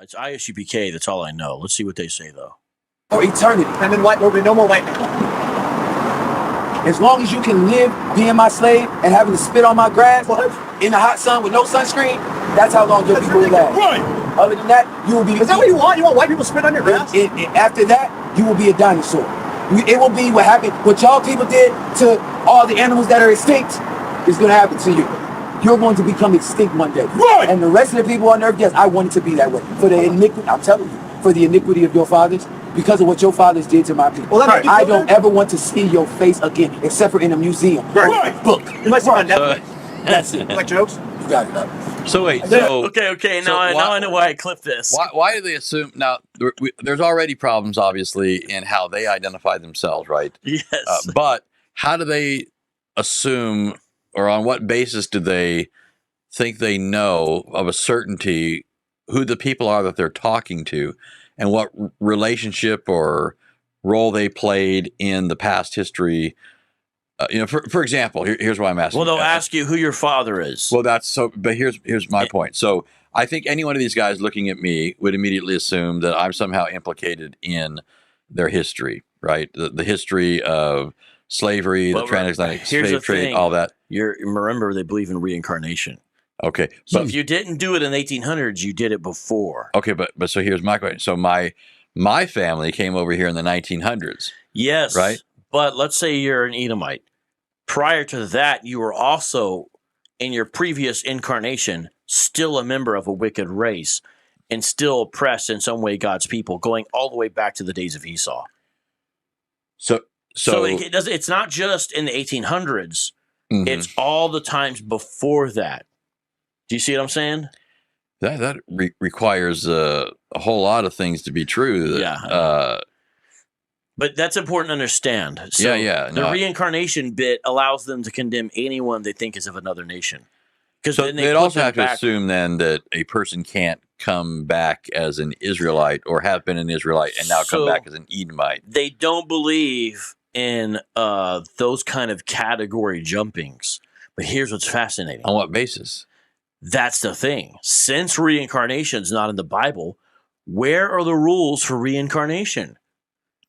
It's ISUPK. That's all I know. Let's see what they say, though. For eternity. And then there'll be no more white people. As long as you can live being my slave and having to spit on my grass in the hot sun with no sunscreen, that's how long your people will last. Right. Other than that, you will be... Is that what you want? You want white people to spit on your grass? After that, you will be a dinosaur. It will be what happened, what y'all people did to all the animals that are extinct is going to happen to you. You're going to become extinct one day. Right. And the rest of the people on earth, yes, I want it to be that way. For the iniquity, I'm telling you, for the iniquity of your fathers, because of what your fathers did to my people. Well, I don't ever want to see your face again, except for in a museum. Right. Book. Unless you're on Netflix. That's it. Like jokes? You got it up. So wait, okay. Now I know why I clipped this. Why do they assume now? There's already problems, obviously, in how they identify themselves, right? Yes. But how do they assume, or on what basis do they think they know of a certainty who the people are that they're talking to, and what relationship or role they played in the past history? For example, here's why I'm asking. Well, they'll ask you who your father is. Well, that's so. But here's my point. So I think any one of these guys looking at me would immediately assume that I'm somehow implicated in their history, right? The history of slavery, the transatlantic slave trade, all that. Remember, they believe in reincarnation. Okay, so if you didn't do it in the 1800s, you did it before. Okay, but so here's my question. So my family came over here in the 1900s. Yes, right. But let's say you're an Edomite. Prior to that, you were also, in your previous incarnation, still a member of a wicked race and still oppressed in some way God's people, going all the way back to the days of Esau. So it's not just in the 1800s. Mm-hmm. It's all the times before that. Do you see what I'm saying? That requires a whole lot of things to be true. But that's important to understand. So the reincarnation bit allows them to condemn anyone they think is of another nation. So they'd also have to assume then that a person can't come back as an Israelite or have been an Israelite and now come back as an Edomite. They don't believe in those kind of category jumpings. But here's what's fascinating. On what basis? That's the thing. Since reincarnation is not in the Bible, where are the rules for reincarnation?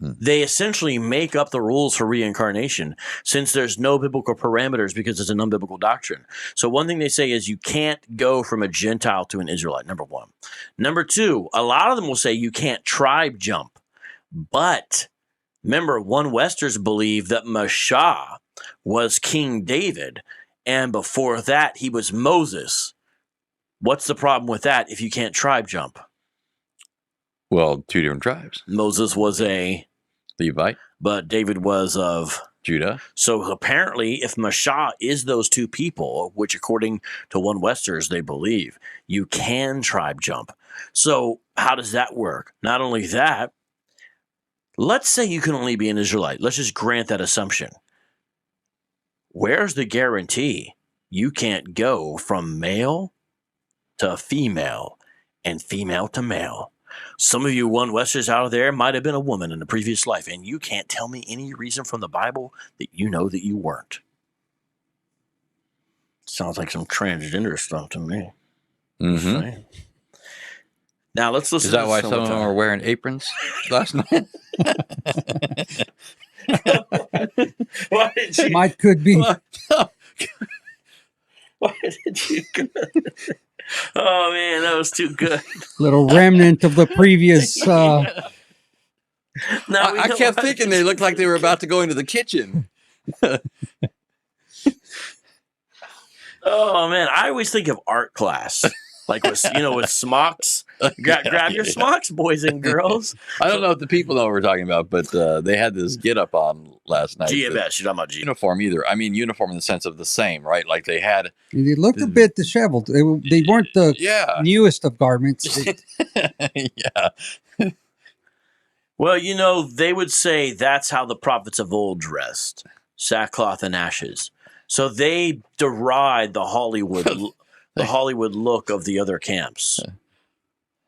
They essentially make up the rules for reincarnation since there's no biblical parameters because it's an unbiblical doctrine. So one thing they say is you can't go from a Gentile to an Israelite, number one. Number two, a lot of them will say you can't tribe jump. But remember, one Westers believe that Messiah was King David, and before that he was Moses. What's the problem with that if you can't tribe jump? Well, two different tribes. Moses was a Levite, but David was of Judah. So apparently, if Messiah is those two people, which according to one Westers they believe, you can tribe jump. So how does that work? Not only that, let's say you can only be an Israelite. Let's just grant that assumption. Where's the guarantee you can't go from male to female and female to male? Some of you one Westers out there might have been a woman in a previous life, and you can't tell me any reason from the Bible that you know that you weren't. Sounds like some transgender stuff to me. Mm-hmm. Now let's listen. Is that why some of them were wearing aprons last night? Why did you? Might could be. Why did you? Oh man, that was too good. Little remnant of the previous. I kept thinking they looked like they were about to go into the kitchen. Oh man, I always think of art class, like with smocks. Grab your smocks, boys and girls. I don't know if the people know what we're talking about, but they had this get up on last night. GMS, you're talking about GMS. Uniform either. I mean, uniform in the sense of the same, right? Like they had. They looked a bit disheveled. They weren't the newest of garments. Yeah. Well, they would say that's how the prophets of old dressed, sackcloth and ashes. So they deride the Hollywood look of the other camps.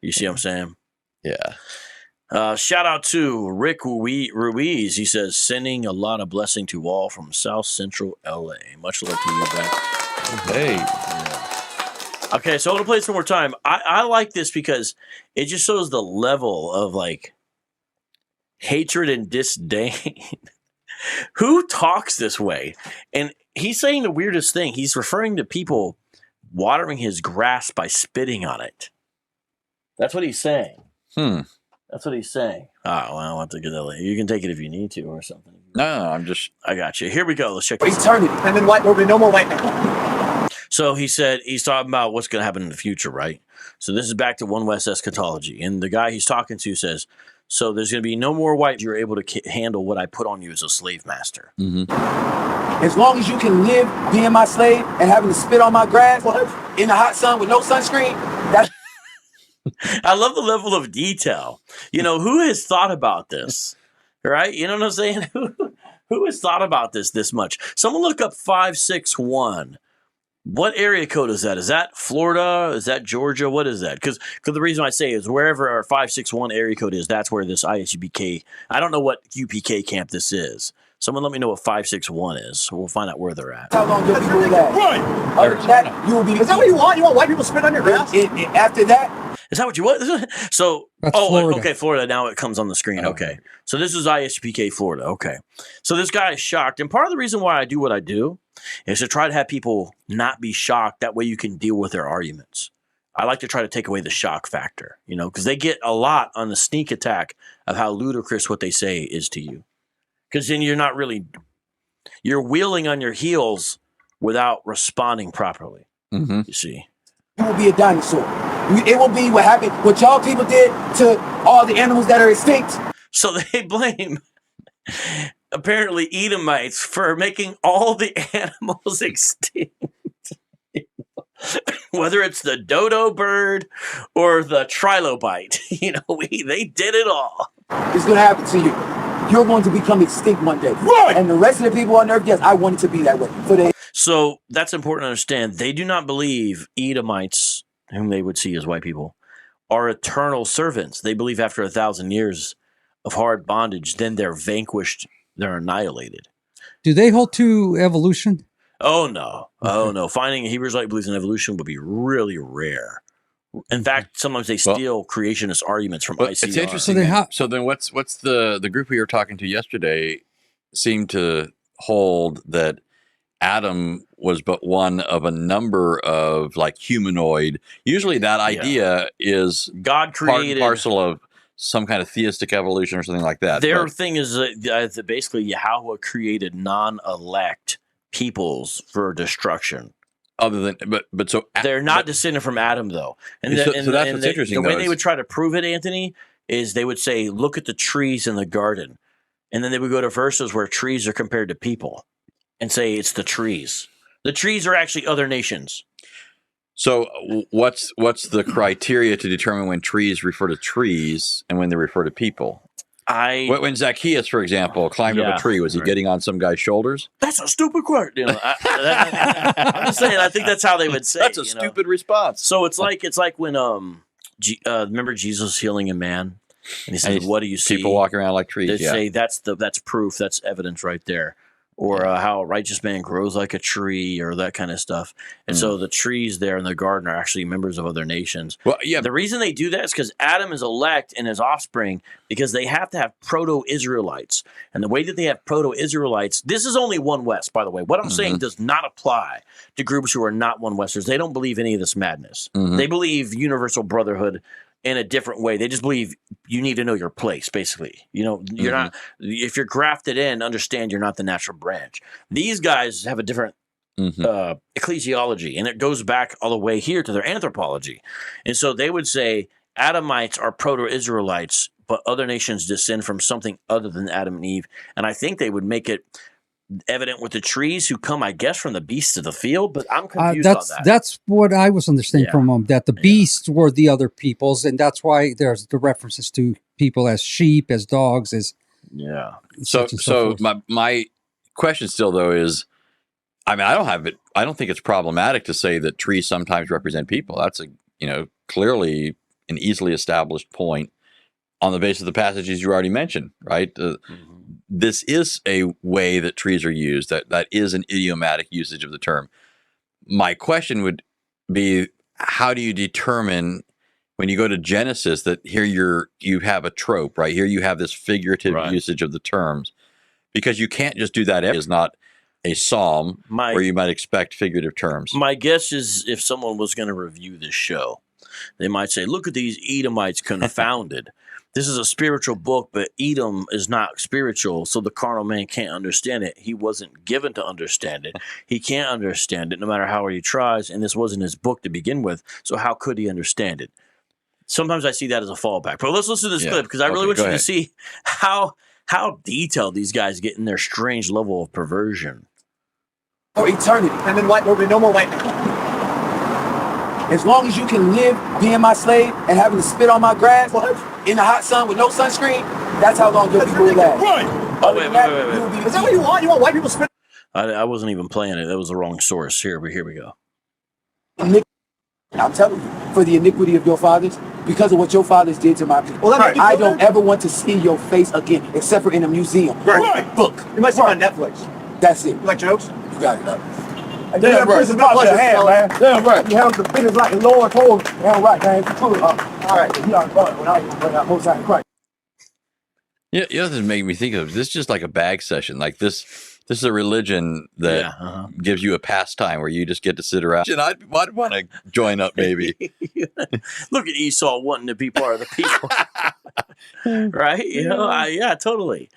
You see what I'm saying? Yeah. Shout out to Rick Ruiz. He says, sending a lot of blessing to all from South Central LA. Much love to you back. Hey. Yeah. Okay, so I'm gonna play this one more time. I like this because it just shows the level of like hatred and disdain. Who talks this way? And he's saying the weirdest thing. He's referring to people watering his grass by spitting on it. That's what he's saying. That's what he's saying. Oh, well, I'll have to get that later. You can take it if you need to or something. No, I'm just... I got you. Here we go. Let's check this out. Eternity. And then white, there'll be no more white men. So he said, he's talking about what's going to happen in the future, right? So this is back to One West eschatology. And the guy he's talking to says, so there's going to be no more white. You're able to handle what I put on you as a slave master. As long as you can live being my slave and having to spit on my grass in the hot sun with no sunscreen, that's... I love the level of detail. You know, who has thought about this? Right? You know what I'm saying? Who has thought about this much? Someone look up 561. What area code is that? Is that Florida? Is that Georgia? What is that? Because the reason I say is wherever our 561 area code is, that's where this ISUPK, I don't know what UPK camp this is. Someone let me know what 561 is. We'll find out where they're at. How long your people will last? Right. Other than that, you will be... Is that what you want? You want white people spit on your grass? After that... Is that what you want? So, That's Florida. Okay, Florida. Now it comes on the screen. Okay. So this is ISPK Florida. Okay. So this guy is shocked. And part of the reason why I do what I do is to try to have people not be shocked. That way you can deal with their arguments. I like to try to take away the shock factor, you know, because they get a lot on the sneak attack of how ludicrous what they say is to you. Because then you're not really, you're wheeling on your heels without responding properly. You see. You will be a dinosaur. It will be what happened, what y'all people did to all the animals that are extinct. So they blame, apparently, Edomites for making all the animals extinct. Whether it's the dodo bird or the trilobite, you know, they did it all. It's going to happen to you. You're going to become extinct one day. Right. And the rest of the people on earth, yes, I want it to be that way. So that's important to understand. They do not believe Edomites, whom they would see as white people, are eternal servants. They believe after 1,000 years of hard bondage, then they're vanquished, they're annihilated. Do they hold to evolution? Oh, no. Oh, no. Finding a Hebrew Israelite believes in evolution would be really rare. In fact, sometimes they steal creationist arguments from ICR. It's interesting. So then what's the group we were talking to yesterday seemed to hold that Adam was but one of a number of like humanoid. Usually that idea is God created part and parcel of some kind of theistic evolution or something like that. Their thing is that basically Yahweh created non-elect peoples for destruction. Other than, but so they're not descended from Adam though. And so that's what's interesting. The way they would try to prove it, Anthony, is they would say, look at the trees in the garden. And then they would go to verses where trees are compared to people and say it's the trees. The trees are actually other nations. So what's the criteria to determine when trees refer to trees and when they refer to people? When Zacchaeus, for example, climbed up a tree, was he getting on some guy's shoulders? That's a stupid question. You know, I'm just saying. I think that's how they would say. That's a stupid response. So it's like when remember Jesus healing a man, and he said, "What do you see?" People walking around like trees. They say that's proof. That's evidence right there. Or how a righteous man grows like a tree, or that kind of stuff. And so the trees there in the garden are actually members of other nations. Well, yeah. The reason they do that is because Adam is elect and his offspring, because they have to have proto-Israelites. And the way that they have proto-Israelites, this is only One West, by the way. What I'm saying does not apply to groups who are not One Westers. They don't believe any of this madness. They believe universal brotherhood in a different way. They just believe you need to know your place, basically. You know, you're not, if you're grafted in, understand you're not the natural branch. These guys have a different ecclesiology, and it goes back all the way here to their anthropology. And so they would say Adamites are proto-Israelites, but other nations descend from something other than Adam and Eve. And I think they would make it evident with the trees who come, I guess, from the beasts of the field, but I'm confused on that. That's what I was understanding from them, that the beasts were the other peoples, and that's why there's the references to people as sheep, as dogs, as So my question still though is, I mean, I don't think it's problematic to say that trees sometimes represent people. That's clearly an easily established point on the basis of the passages you already mentioned, right? This is a way that trees are used. That is an idiomatic usage of the term. My question would be, how do you determine when you go to Genesis that here you have a trope, right? Here you have this figurative usage of the terms, because you can't just do that. It is not a psalm where you might expect figurative terms. My guess is if someone was going to review this show, they might say, look at these Edomites confounded. This is a spiritual book, but Edom is not spiritual, so the carnal man can't understand it. He wasn't given to understand it. He can't understand it no matter how hard he tries, and this wasn't his book to begin with, so how could he understand it? Sometimes I see that as a fallback. But let's listen to this clip, because I really want you to see how detailed these guys get in their strange level of perversion. For eternity. And then white, there'll be no more white people. As long as you can live being my slave and having to spit on my grass in the hot sun with no sunscreen, that's how long your people will last. Oh, wait. Is that what you want? You want white people spit? I wasn't even playing it. That was the wrong source. Here we go. I'm telling you, for the iniquity of your fathers, because of what your fathers did to my people. Well, I don't ever want to see your face again, except for in a museum or a book. You might see it on Netflix. That's it. You like jokes? You got it. Damn right. Damn right. You have the business like the Lord told. Damn right, man. All right. You are going when I most out of Christ. Yeah, you know, this is making me think of this is just like a bag session. Like this is a religion that gives you a pastime where you just get to sit around. And I'd want to join up, maybe. Look at Esau wanting to be part of the people, right? You know, yeah, totally.